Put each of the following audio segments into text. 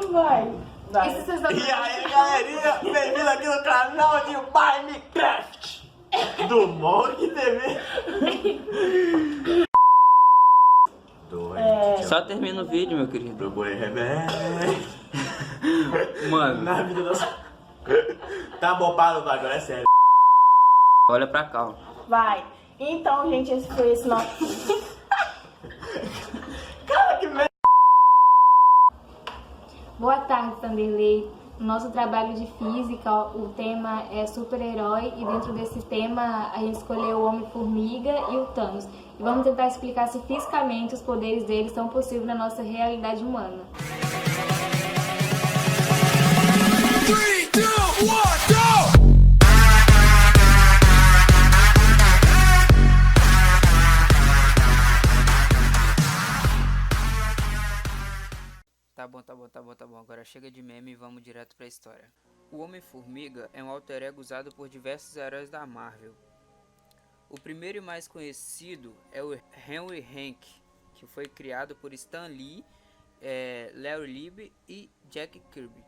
Vai. E se vocês não... E aí, galerinha, bem-vindo aqui no canal de Minecraft do Monk TV. Só termina o vídeo, meu querido. Do boi rebelde. Mano, Na vida da... Tá bom, para, agora é sério. olha pra cá, ó. Vai. Então, gente, esse foi esse nosso... Cara, que merda. Boa tarde, Vanderlei. Nosso trabalho de física, o tema é super-herói e dentro desse tema a gente escolheu o Homem-Formiga e o Thanos. E vamos tentar explicar se fisicamente os poderes deles são possíveis na nossa realidade humana. 3, 2, 1, go! Tá bom. Agora chega de meme e vamos direto pra história. O Homem-Formiga é um alter ego usado por diversos heróis da Marvel. O primeiro e mais conhecido é o Henry Hank, que foi criado por Stan Lee, Larry Lieb e Jack Kirby.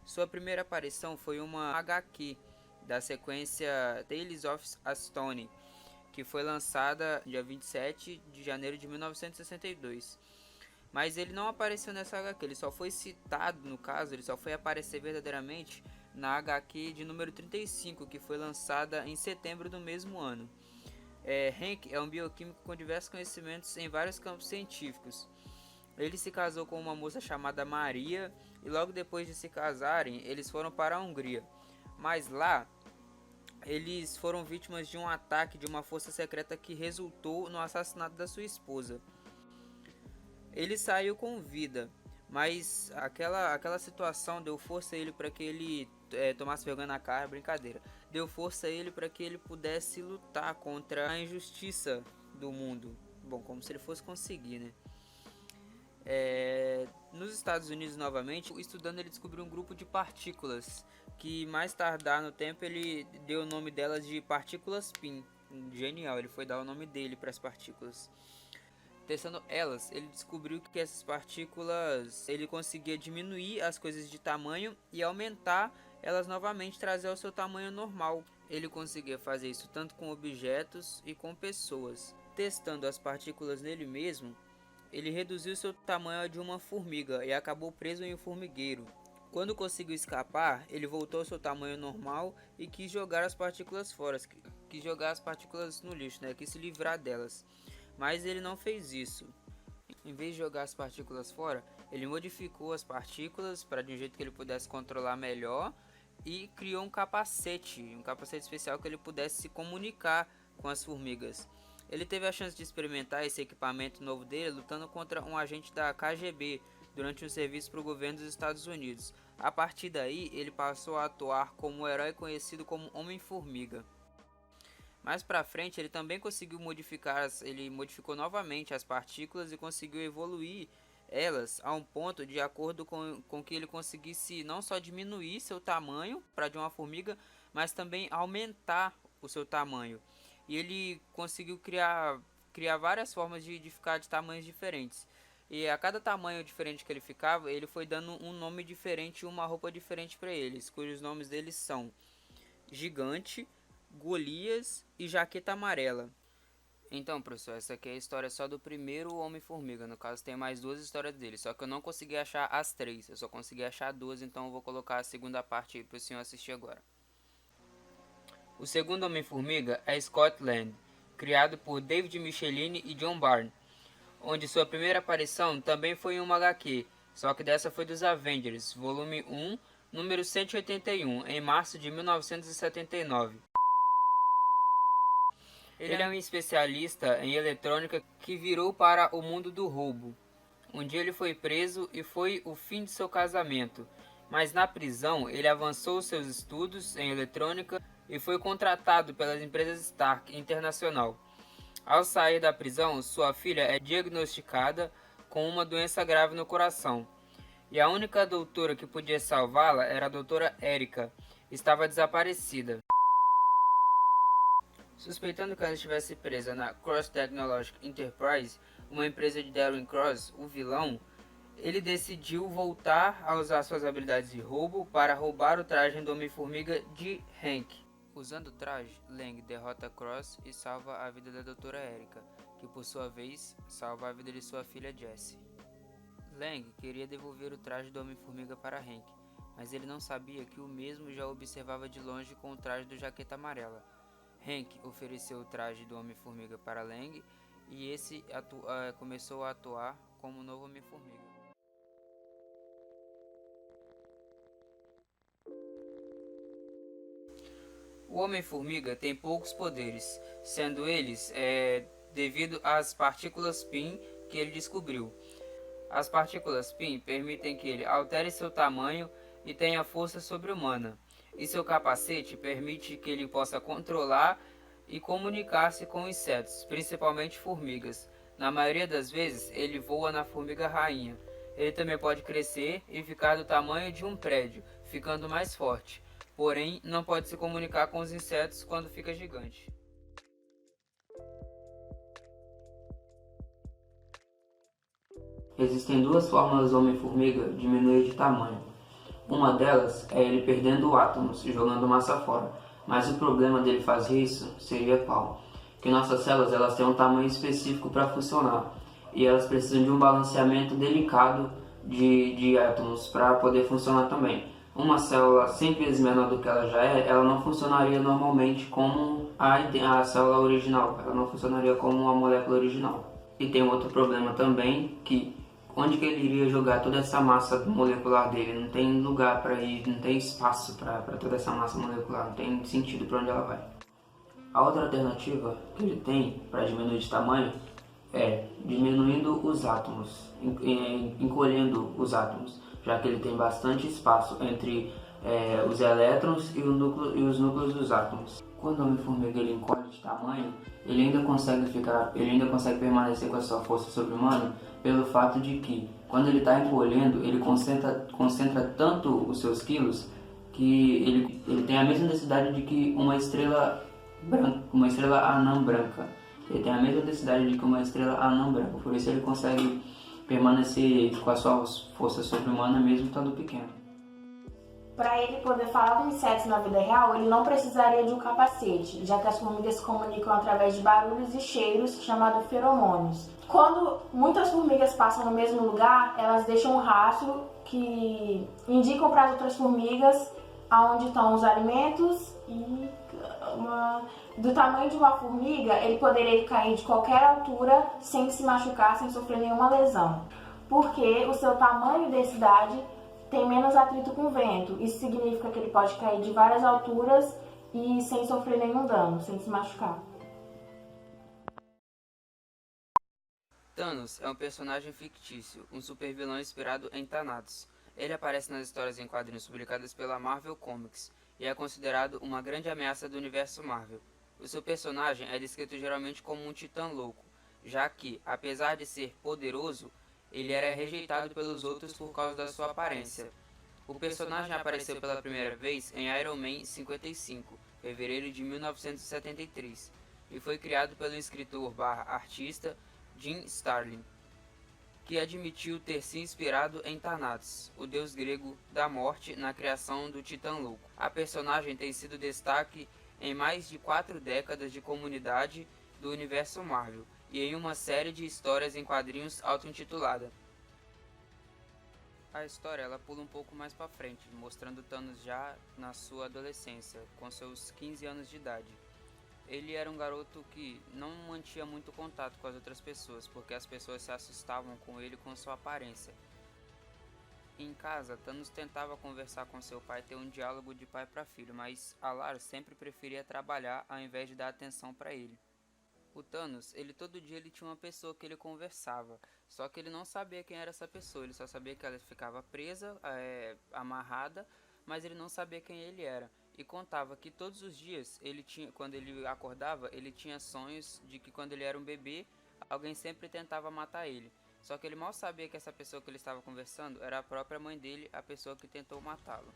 Sua primeira aparição foi uma HQ da sequência Tales of Astonish, que foi lançada dia 27 de janeiro de 1962. Mas ele não apareceu nessa HQ, ele só foi citado, no caso, ele só foi aparecer verdadeiramente na HQ de número 35, que foi lançada em setembro do mesmo ano. Hank é um bioquímico com diversos conhecimentos em vários campos científicos. Ele se casou com uma moça chamada Maria e logo depois de se casarem, eles foram para a Hungria. Mas lá, eles foram vítimas de um ataque de uma força secreta que resultou no assassinato da sua esposa. Ele saiu com vida, mas aquela situação deu força a ele para que ele tomasse vergonha na cara, brincadeira. Deu força a ele para que ele pudesse lutar contra a injustiça do mundo. Bom, como se ele fosse conseguir, né? Nos Estados Unidos, novamente, estudando, ele descobriu um grupo de partículas que mais tardar no tempo ele deu o nome delas de partículas PIN. Genial, ele foi dar o nome dele para as partículas. Testando elas, ele descobriu que essas partículas, ele conseguia diminuir as coisas de tamanho e aumentar elas novamente, trazer ao seu tamanho normal. Ele conseguia fazer isso tanto com objetos e com pessoas. Testando as partículas nele mesmo, ele reduziu seu tamanho a de uma formiga e acabou preso em um formigueiro. Quando conseguiu escapar, ele voltou ao seu tamanho normal e quis jogar as partículas fora, quis jogar as partículas no lixo, né? Quis se livrar delas. Mas ele não fez isso. Em vez de jogar as partículas fora, ele modificou as partículas para de um jeito que ele pudesse controlar melhor e criou um capacete especial que ele pudesse se comunicar com as formigas. Ele teve a chance de experimentar esse equipamento novo dele lutando contra um agente da KGB durante um serviço para o governo dos Estados Unidos. A partir daí, ele passou a atuar como um herói conhecido como Homem-Formiga. Mais pra frente, ele também conseguiu ele modificou novamente as partículas e conseguiu evoluir elas a um ponto de acordo com que ele conseguisse não só diminuir seu tamanho para de uma formiga, mas também aumentar o seu tamanho. E ele conseguiu criar várias formas de ficar de tamanhos diferentes. E a cada tamanho diferente que ele ficava, ele foi dando um nome diferente e uma roupa diferente para eles, cujos nomes deles são Gigante, Golias e Jaqueta Amarela. Então, professor, essa aqui é a história só do primeiro Homem-Formiga. No caso, tem mais duas histórias dele, só que eu não consegui achar as três. Eu só consegui achar duas, então eu vou colocar a segunda parte aí para o senhor assistir agora. O segundo Homem-Formiga é Scott Lang, criado por David Michelinie e John Byrne, onde sua primeira aparição também foi em uma HQ, só que dessa foi dos Avengers, volume 1, número 181, em março de 1979. Ele é um especialista em eletrônica que virou para o mundo do roubo. Um dia ele foi preso e foi o fim de seu casamento, mas na prisão ele avançou seus estudos em eletrônica e foi contratado pelas empresas Stark Internacional. Ao sair da prisão, sua filha é diagnosticada com uma doença grave no coração, e a única doutora que podia salvá-la era a doutora Erika, estava desaparecida. Suspeitando que ela estivesse presa na Cross Technologic Enterprise, uma empresa de Darren Cross, o vilão, ele decidiu voltar a usar suas habilidades de roubo para roubar o traje do Homem-Formiga de Hank. Usando o traje, Lang derrota Cross e salva a vida da Doutora Erika, que por sua vez salva a vida de sua filha Jessie. Lang queria devolver o traje do Homem-Formiga para Hank, mas ele não sabia que o mesmo já observava de longe com o traje do Jaqueta Amarela. Hank ofereceu o traje do Homem-Formiga para Lang e esse começou a atuar como o novo Homem-Formiga. O Homem-Formiga tem poucos poderes, sendo eles devido às partículas PIN que ele descobriu. As partículas PIN permitem que ele altere seu tamanho e tenha força sobre-humana, e seu capacete permite que ele possa controlar e comunicar-se com insetos, principalmente formigas. Na maioria das vezes, ele voa na formiga rainha. Ele também pode crescer e ficar do tamanho de um prédio, ficando mais forte. Porém, não pode se comunicar com os insetos quando fica gigante. Existem duas formas do Homem-Formiga diminuir de tamanho. Uma delas é ele perdendo átomos e jogando massa fora. Mas o problema dele fazer isso seria qual? Que nossas células elas têm um tamanho específico para funcionar. E elas precisam de um balanceamento delicado de átomos para poder funcionar também. Uma célula 100 vezes menor do que ela já é, ela não funcionaria normalmente como a célula original, ela não funcionaria como uma molécula original. E tem outro problema também, que onde que ele iria jogar toda essa massa molecular dele? Não tem lugar para ir, não tem espaço para toda essa massa molecular, não tem sentido para onde ela vai. A outra alternativa que ele tem para diminuir de tamanho é diminuindo os átomos, encolhendo os átomos, já que ele tem bastante espaço entre os elétrons e os núcleos dos átomos. Quando o Homem-Formiga ele encolhe de tamanho, ele ainda consegue permanecer com a sua força sobre-humana pelo fato de que, quando ele está encolhendo, ele concentra tanto os seus quilos que ele tem a mesma densidade de que uma estrela anã branca. Ele tem a mesma densidade de que uma estrela anã branca, por isso ele consegue permanecer com a sua força sobre-humana mesmo estando pequeno. Para ele poder falar com insetos na vida real, ele não precisaria de um capacete, já que as formigas se comunicam através de barulhos e cheiros chamados feromônios. Quando muitas formigas passam no mesmo lugar, elas deixam um rastro que indicam para as outras formigas aonde estão os alimentos e do tamanho de uma formiga, ele poderia cair de qualquer altura sem se machucar, sem sofrer nenhuma lesão. Porque o seu tamanho e densidade tem menos atrito com o vento. Isso significa que ele pode cair de várias alturas e sem sofrer nenhum dano, sem se machucar. Thanos é um personagem fictício, um supervilão inspirado em Thanatos. Ele aparece nas histórias em quadrinhos publicadas pela Marvel Comics e é considerado uma grande ameaça do universo Marvel. O seu personagem é descrito geralmente como um titã louco, já que, apesar de ser poderoso, ele era rejeitado pelos outros por causa da sua aparência. O personagem apareceu pela primeira vez em Iron Man 55, fevereiro de 1973, e foi criado pelo escritor/artista Jim Starlin, que admitiu ter se inspirado em Thanatos, o deus grego da morte, na criação do Titã Louco. A personagem tem sido destaque em mais de 4 décadas de comunidade do universo Marvel e em uma série de histórias em quadrinhos auto-intitulada. A história ela pula um pouco mais para frente, mostrando Thanos já na sua adolescência, com seus 15 anos de idade. Ele era um garoto que não mantinha muito contato com as outras pessoas, porque as pessoas se assustavam com ele com sua aparência. Em casa, Thanos tentava conversar com seu pai e ter um diálogo de pai para filho, mas Alar sempre preferia trabalhar ao invés de dar atenção para ele. O Thanos, todo dia ele tinha uma pessoa que ele conversava, só que ele não sabia quem era essa pessoa, ele só sabia que ela ficava presa, amarrada, mas ele não sabia quem ele era. E contava que todos os dias, quando ele acordava, ele tinha sonhos de que quando ele era um bebê, alguém sempre tentava matar ele. Só que ele mal sabia que essa pessoa que ele estava conversando era a própria mãe dele, a pessoa que tentou matá-lo.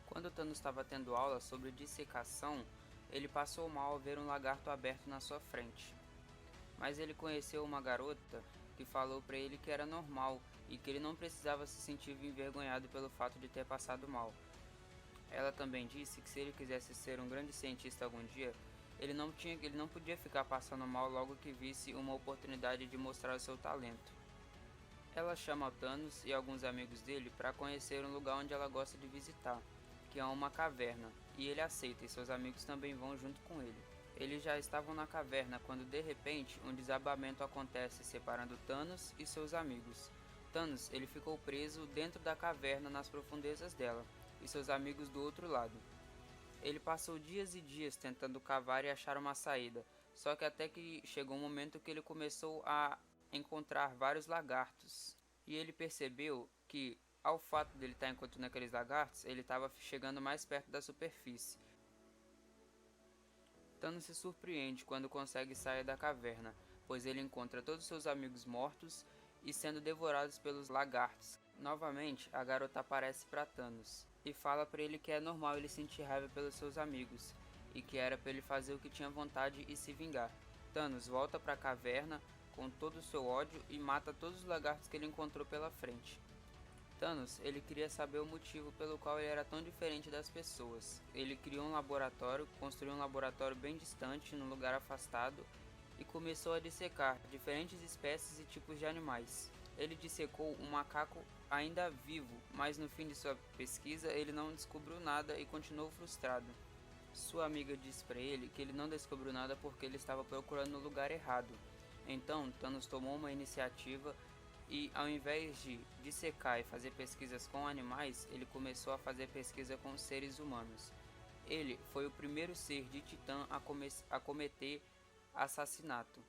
Quando Thanos estava tendo aula sobre dissecação, ele passou mal ao ver um lagarto aberto na sua frente. Mas ele conheceu uma garota que falou pra ele que era normal e que ele não precisava se sentir envergonhado pelo fato de ter passado mal. Ela também disse que se ele quisesse ser um grande cientista algum dia, ele não podia ficar passando mal logo que visse uma oportunidade de mostrar o seu talento. Ela chama o Thanos e alguns amigos dele para conhecer um lugar onde ela gosta de visitar, que é uma caverna, e ele aceita e seus amigos também vão junto com ele. Eles já estavam na caverna quando de repente um desabamento acontece separando Thanos e seus amigos. Thanos ele ficou preso dentro da caverna nas profundezas dela, e seus amigos do outro lado. Ele passou dias e dias tentando cavar e achar uma saída, só que até que chegou um momento que ele começou a encontrar vários lagartos, e ele percebeu que, ao fato dele estar encontrando aqueles lagartos, ele estava chegando mais perto da superfície. Thanos se surpreende quando consegue sair da caverna, pois ele encontra todos seus amigos mortos e sendo devorados pelos lagartos. Novamente, a garota aparece para Thanos e fala para ele que é normal ele sentir raiva pelos seus amigos e que era para ele fazer o que tinha vontade e se vingar. Thanos volta para a caverna com todo o seu ódio e mata todos os lagartos que ele encontrou pela frente. Thanos, ele queria saber o motivo pelo qual ele era tão diferente das pessoas. Ele criou um laboratório, construiu um laboratório bem distante, num lugar afastado, e começou a dissecar diferentes espécies e tipos de animais. Ele dissecou um macaco ainda vivo, mas no fim de sua pesquisa ele não descobriu nada e continuou frustrado. Sua amiga disse para ele que ele não descobriu nada porque ele estava procurando no lugar errado. Então, Thanos tomou uma iniciativa e, ao invés de dissecar e fazer pesquisas com animais, ele começou a fazer pesquisa com seres humanos. Ele foi o primeiro ser de Titã a cometer assassinato.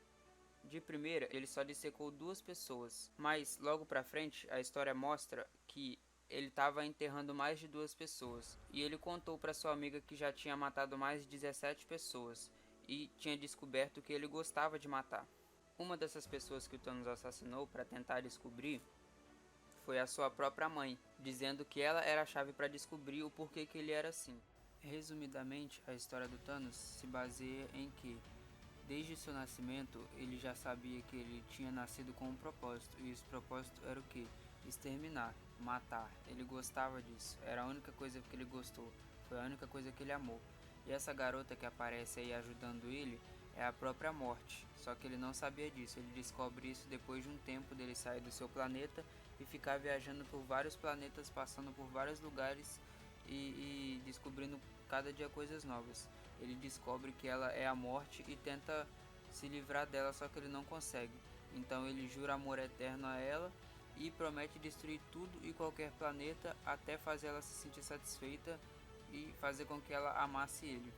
De primeira, ele só dissecou 2 pessoas, mas logo pra frente a história mostra que ele estava enterrando mais de 2 pessoas, e ele contou para sua amiga que já tinha matado mais de 17 pessoas e tinha descoberto que ele gostava de matar. Uma dessas pessoas que o Thanos assassinou para tentar descobrir foi a sua própria mãe, dizendo que ela era a chave para descobrir o porquê que ele era assim. Resumidamente, a história do Thanos se baseia em que, desde seu nascimento, ele já sabia que ele tinha nascido com um propósito, e esse propósito era o quê? Exterminar, matar. Ele gostava disso, era a única coisa que ele gostou, foi a única coisa que ele amou. E essa garota que aparece aí ajudando ele é a própria morte, só que ele não sabia disso. Ele descobre isso depois de um tempo dele sair do seu planeta e ficar viajando por vários planetas, passando por vários lugares e descobrindo cada dia coisas novas. Ele descobre que ela é a morte e tenta se livrar dela, só que ele não consegue. Então ele jura amor eterno a ela e promete destruir tudo e qualquer planeta até fazer ela se sentir satisfeita e fazer com que ela amasse ele.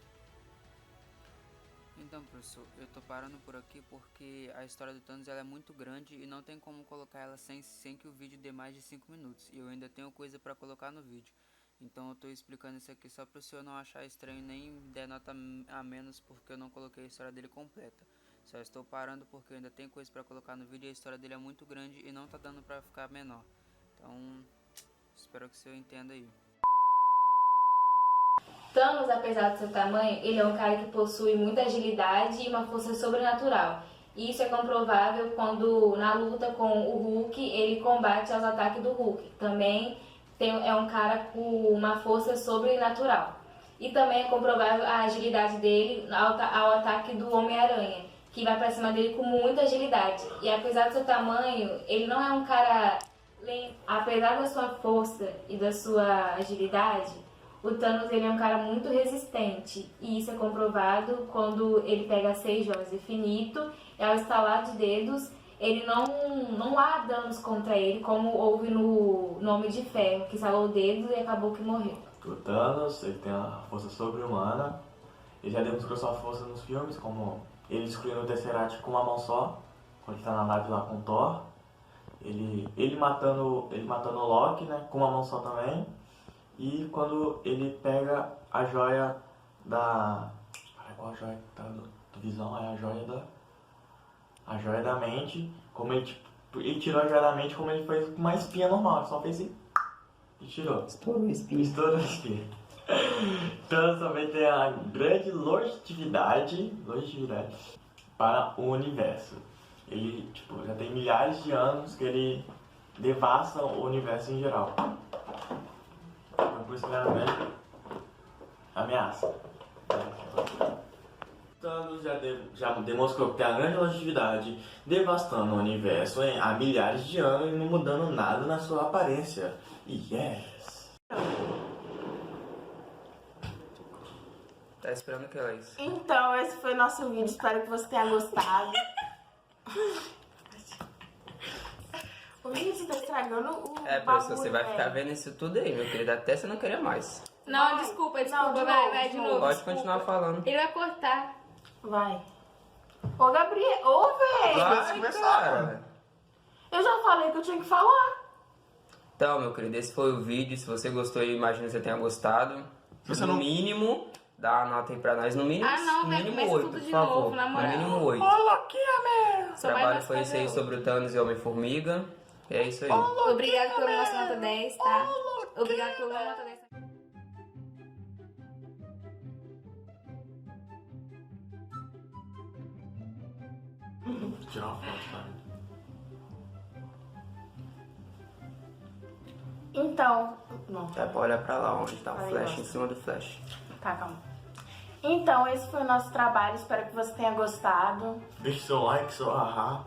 Então, professor, eu tô parando por aqui porque a história do Thanos ela é muito grande e não tem como colocar ela sem que o vídeo dê mais de 5 minutos. E eu ainda tenho coisa para colocar no vídeo. Então eu tô explicando isso aqui só pro senhor não achar estranho nem der nota a menos porque eu não coloquei a história dele completa. Só estou parando porque eu ainda tenho coisa para colocar no vídeo e a história dele é muito grande e não tá dando para ficar menor. Então, espero que o senhor entenda aí. Thanos, apesar do seu tamanho, ele é um cara que possui muita agilidade e uma força sobrenatural. E isso é comprovável quando, na luta com o Hulk, ele combate aos ataques do Hulk. Também é um cara com uma força sobrenatural. E também é comprovável a agilidade dele ao ataque do Homem-Aranha, que vai pra cima dele com muita agilidade. E apesar do seu tamanho, ele não é um cara lento. Apesar da sua força e da sua agilidade, o Thanos ele é um cara muito resistente, e isso é comprovado quando ele pega 6 joias do infinito, e ao estalar de dedos, ele não há danos contra ele, como houve no Homem de Ferro, que estalou o dedo e acabou que morreu. O Thanos, ele tem uma força sobre-humana, ele já demonstrou sua força nos filmes, como ele destruindo o Tesseract com uma mão só, quando ele tá na nave lá com o Thor, ele matando o Loki, né, com uma mão só também. E quando ele pega a joia da... Qual a joia tá do Visão? É a joia da mente. Como ele tirou a joia da mente como ele fez com uma espinha normal. Ele só fez assim e tirou. Estourou a espinha. Então também tem a grande longevidade para o universo. ele tipo, já tem milhares de anos que ele devasta o universo em geral. Então, por isso que ele é uma grande ameaça. Thanos já demonstrou que tem uma grande longevidade, devastando o universo há milhares de anos e não mudando nada na sua aparência. Yes! Tá esperando o que, Laís? Então, esse foi o nosso vídeo. Espero que você tenha gostado. O vídeo tá estragando o Professor, bagulho, você vai ficar velho. vendo isso tudo aí, meu querido, até você não querer mais. Não, Vai. desculpa, Não, de vai, novo, vai de de novo. novo. Pode desculpa. continuar falando. Ele vai cortar. Vai. Ô, Gabriel. Ô, velho. Vai, cara. Eu já falei que eu tinha que falar. Então, meu querido, esse foi o vídeo. Se você gostou, eu imagino que você tenha gostado. Você No não- mínimo, dá uma nota aí pra nós. No mínimo, Ah, não, no velho, mínimo começa 8, tudo por de favor. novo, na moral. No mínimo 8. O Só vai trabalho mais foi esse aí fazer sobre o Thanos e Homem-Formiga. E é isso aí. Obrigado pela nossa nota 10, tá? Obrigado pela nota 10. Tirar uma foto, tá? Então. Não. Tá pra olhar pra lá, onde tá o Aí, flash, ó. em cima do flash. Tá, calma. Então, esse foi o nosso trabalho. Espero que você tenha gostado. Deixe seu like, seu ahá.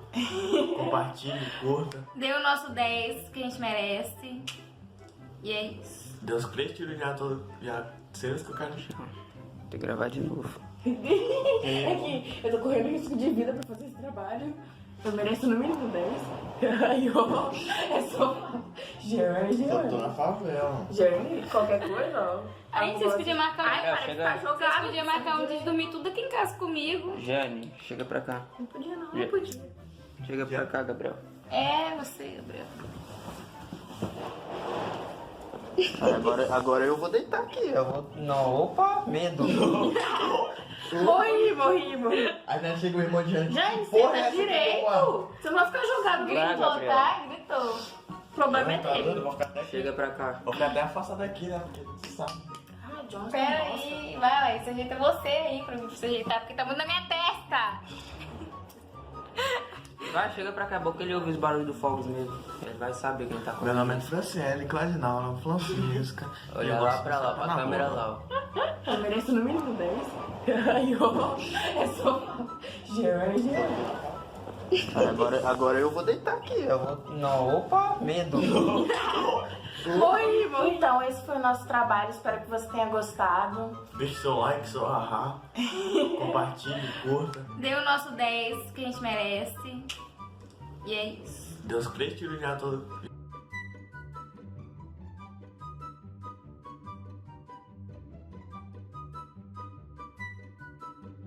Compartilhe, curta. Dê o nosso 10 que a gente merece. E é isso. Deus Cristo tira já cenas que eu quero chamar. Tem que gravar de novo. É que eu tô correndo risco de vida pra fazer esse trabalho. Eu mereço no mínimo 10. Aí, ó. É só. Jeremy. favela. Jeremy, qualquer coisa, ó. Aí vocês podiam marcar um. Ai, para de chega. ficar jogado. Vocês podiam marcar um dia de dormir tudo aqui em casa comigo. Jane, chega pra cá. Não podia, não. Já. Não podia. Chega pra cá, Gabriel. É, você, Gabriel. Agora eu vou deitar aqui. Eu vou. Não, opa, medo. Morri. Aí nós chega o irmão de Jane. Gente, Porra, senta essa aqui é direito. Você não vai ficar jogado Vai, gritou, Gabriel. tá? Gritou. O problema é dele. Vou ficar até aqui. Chega pra cá. Vou ficar até afastado aqui, né? Porque você sabe. Ah, John, Pera aí, vai lá, isso ajeita você aí pra mim se ajeitar, porque tá muito na minha testa. Vai, chega pra cá, boca ele ouve os barulhos do fogos mesmo. Ele vai saber quem tá Meu comendo. nome é Franciele, Cladinal, Francisca. Olha Eu lá gosto pra lá, de pra na câmera rua. lá, ó. Eu mereço no mínimo 10. Aí, ó. É só. Jeremy. Agora eu vou deitar aqui. Eu vou. Não, opa, medo. Morri. Então, esse foi o nosso trabalho. Espero que você tenha gostado. Deixe seu like, seu ahá. Compartilhe, curta. Dê o nosso 10 que a gente merece. E é isso. Deus Cristo tira já